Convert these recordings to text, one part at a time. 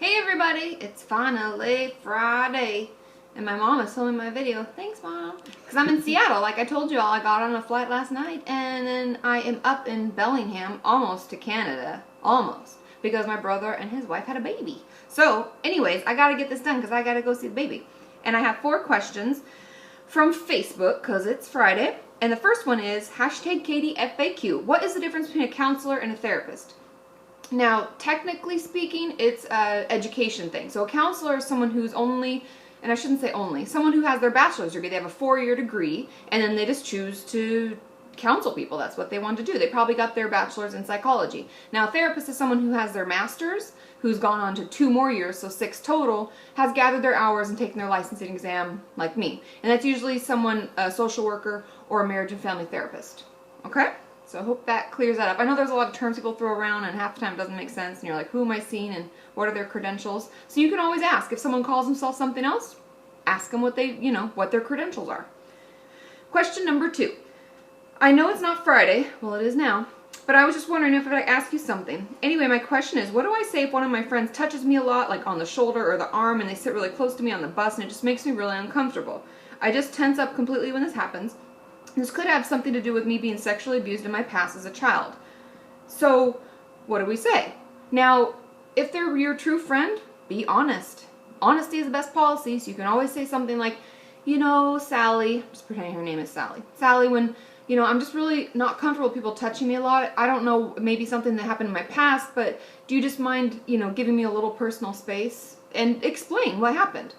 Hey everybody, it's finally Friday, and my mom is filming my video. Thanks, Mom. Because I'm in Seattle, like I told you all. I got on a flight last night, and then I am up in Bellingham, almost to Canada. Almost. Because my brother and his wife had a baby. So, anyways, I gotta get this done because I gotta go see the baby. And I have 4 questions from Facebook, because it's Friday. And the first one is, #KatieFAQ. What is the difference between a counselor and a therapist? Now, technically speaking, it's an education thing. So a counselor is someone who's only, and I shouldn't say only, someone who has their bachelor's degree. They have a 4-year degree, and then they just choose to counsel people. That's what they want to do. They probably got their bachelor's in psychology. Now, a therapist is someone who has their master's, who's gone on to 2 more years, so 6 total, has gathered their hours and taken their licensing exam, like me. And that's usually someone, a social worker or a marriage and family therapist. Okay? So I hope that clears that up. I know there's a lot of terms people throw around, and half the time it doesn't make sense, and you're like, who am I seeing, and what are their credentials? So you can always ask. If someone calls themselves something else, ask them what they, what their credentials are. Question number 2. I know it's not Friday, well it is now, but I was just wondering if I could ask you something. Anyway, my question is, what do I say if one of my friends touches me a lot, like on the shoulder or the arm, and they sit really close to me on the bus, and it just makes me really uncomfortable? I just tense up completely when this happens. This could have something to do with me being sexually abused in my past as a child. So, what do we say? Now, if they're your true friend, be honest. Honesty is the best policy, so you can always say something like, Sally, just pretending her name is Sally. Sally, when, I'm just really not comfortable with people touching me a lot. I don't know, maybe something that happened in my past, but do you just mind, giving me a little personal space? And explain what happened.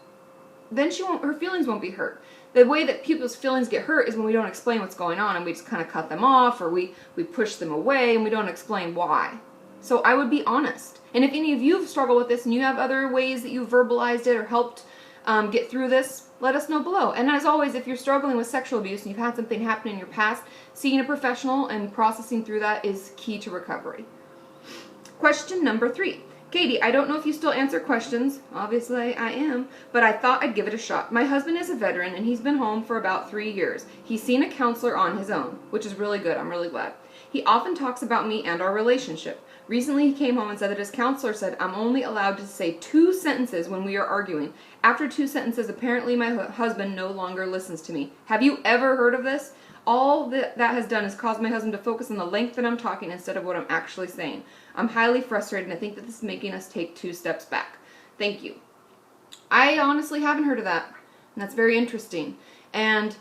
Then her feelings won't be hurt. The way that people's feelings get hurt is when we don't explain what's going on and we just kind of cut them off, or we push them away and we don't explain why. So I would be honest. And if any of you have struggled with this and you have other ways that you've verbalized it or helped get through this, let us know below. And as always, if you're struggling with sexual abuse and you've had something happen in your past, seeing a professional and processing through that is key to recovery. Question number 3. Katie, I don't know if you still answer questions. Obviously, I am. But I thought I'd give it a shot. My husband is a veteran, and he's been home for about 3 years. He's seen a counselor on his own, which is really good. I'm really glad. He often talks about me and our relationship. Recently, he came home and said that his counselor said I'm only allowed to say 2 sentences when we are arguing. After 2 sentences, apparently my husband no longer listens to me. Have you ever heard of this? All that has done is cause my husband to focus on the length that I'm talking instead of what I'm actually saying. I'm highly frustrated, and I think that this is making us take 2 steps back. Thank you. I honestly haven't heard of that, and that's very interesting. And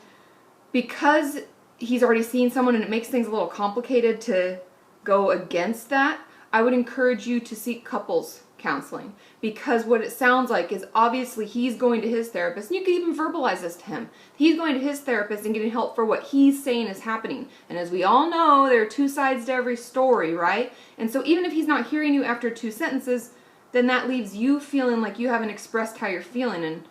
because he's already seen someone and it makes things a little complicated to go against that, I would encourage you to seek couples counseling, because what it sounds like is obviously he's going to his therapist, and you can even verbalize this to him. He's going to his therapist and getting help for what he's saying is happening. And as we all know, there are 2 sides to every story, right? And so even if he's not hearing you after 2 sentences, then that leaves you feeling like you haven't expressed how you're feeling, and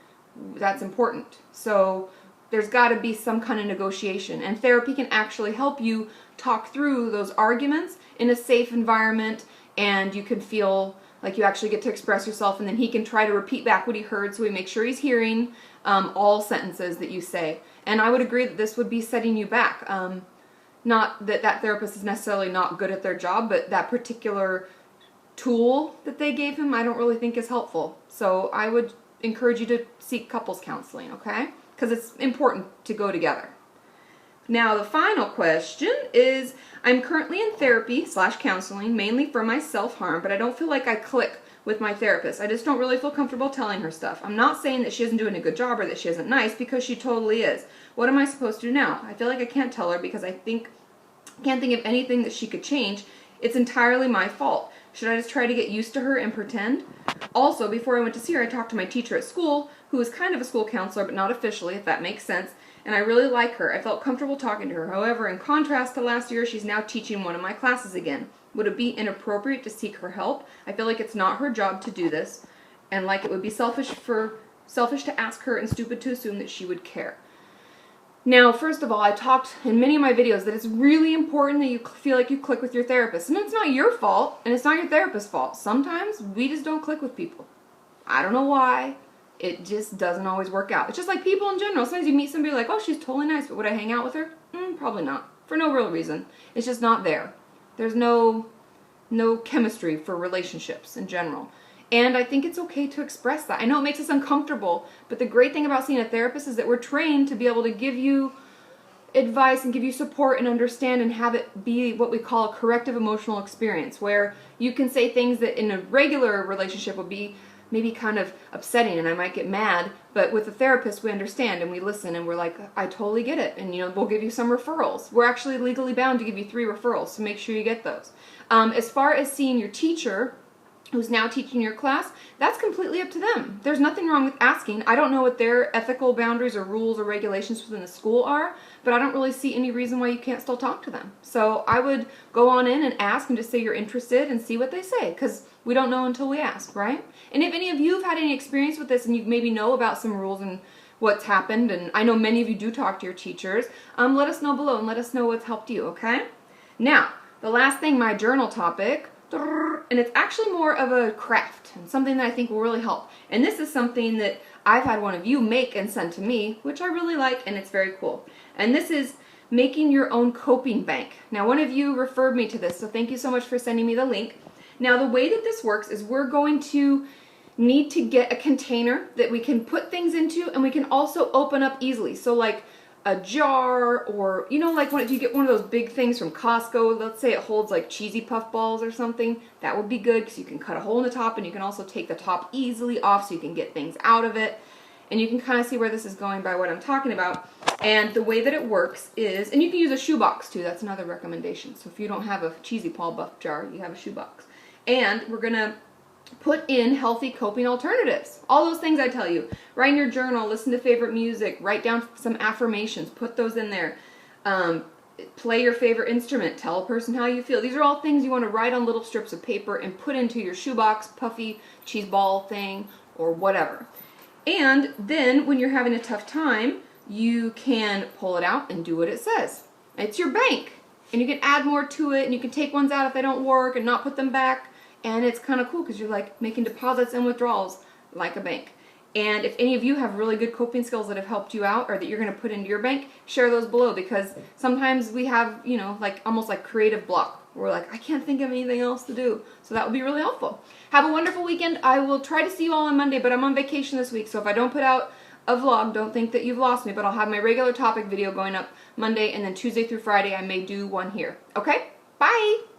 that's important. So there's got to be some kind of negotiation, and therapy can actually help you talk through those arguments in a safe environment, and you can feel like you actually get to express yourself, and then he can try to repeat back what he heard, so he makes sure he's hearing all sentences that you say. And I would agree that this would be setting you back. Not that that therapist is necessarily not good at their job, but that particular tool that they gave him I don't really think is helpful. So I would encourage you to seek couples counseling, okay? Because it's important to go together. Now, the final question is, I'm currently in therapy/counseling, mainly for my self-harm, but I don't feel like I click with my therapist. I just don't really feel comfortable telling her stuff. I'm not saying that she isn't doing a good job or that she isn't nice, because she totally is. What am I supposed to do now? I feel like I can't tell her because I can't think of anything that she could change. It's entirely my fault. Should I just try to get used to her and pretend? Also, before I went to see her, I talked to my teacher at school, who is kind of a school counselor, but not officially, if that makes sense. And I really like her. I felt comfortable talking to her. However, in contrast to last year, she's now teaching one of my classes again. Would it be inappropriate to seek her help? I feel like it's not her job to do this, and like it would be selfish to ask her and stupid to assume that she would care. Now, first of all, I talked in many of my videos that it's really important that you feel like you click with your therapist. And it's not your fault, and it's not your therapist's fault. Sometimes we just don't click with people. I don't know why. It just doesn't always work out. It's just like people in general. Sometimes you meet somebody like, oh, she's totally nice, but would I hang out with her? Probably not. For no real reason. It's just not there. There's no chemistry for relationships in general. And I think it's okay to express that. I know it makes us uncomfortable, but the great thing about seeing a therapist is that we're trained to be able to give you advice and give you support and understand and have it be what we call a corrective emotional experience, where you can say things that in a regular relationship would be maybe kind of upsetting and I might get mad, but with a therapist we understand and we listen and we're like, I totally get it, and we'll give you some referrals. We're actually legally bound to give you 3 referrals, so make sure you get those. As far as seeing your teacher who's now teaching your class, that's completely up to them. There's nothing wrong with asking. I don't know what their ethical boundaries or rules or regulations within the school are, but I don't really see any reason why you can't still talk to them. So I would go on in and ask and just say you're interested and see what they say, because we don't know until we ask, right? And if any of you have had any experience with this and you maybe know about some rules and what's happened, and I know many of you do talk to your teachers, let us know below and let us know what's helped you, okay? Now, the last thing, my journal topic, and it's actually more of a craft and something that I think will really help. And this is something that I've had one of you make and send to me, which I really like, and it's very cool. And this is making your own coping bank. Now, one of you referred me to this, so thank you so much for sending me the link. Now, the way that this works is we're going to need to get a container that we can put things into, and we can also open up easily. So like a jar, or like if you get one of those big things from Costco, let's say it holds like cheesy puff balls or something, that would be good because you can cut a hole in the top and you can also take the top easily off so you can get things out of it. And you can kind of see where this is going by what I'm talking about. And the way that it works is, and you can use a shoebox too, that's another recommendation. So if you don't have a cheesy Paul Buff jar, you have a shoebox. And we're gonna put in healthy coping alternatives. All those things I tell you. Write in your journal, listen to favorite music, write down some affirmations, put those in there. Play your favorite instrument, tell a person how you feel. These are all things you want to write on little strips of paper and put into your shoebox, puffy cheese ball thing, or whatever. And then when you're having a tough time, you can pull it out and do what it says. It's your bank. And you can add more to it, and you can take ones out if they don't work and not put them back. And it's kind of cool because you're like making deposits and withdrawals like a bank. And if any of you have really good coping skills that have helped you out or that you're going to put into your bank, share those below, because sometimes we have, like almost like creative block. We're like, I can't think of anything else to do. So that would be really helpful. Have a wonderful weekend. I will try to see you all on Monday, but I'm on vacation this week. So if I don't put out a vlog, don't think that you've lost me, but I'll have my regular topic video going up Monday, and then Tuesday through Friday I may do one here. Okay? Bye!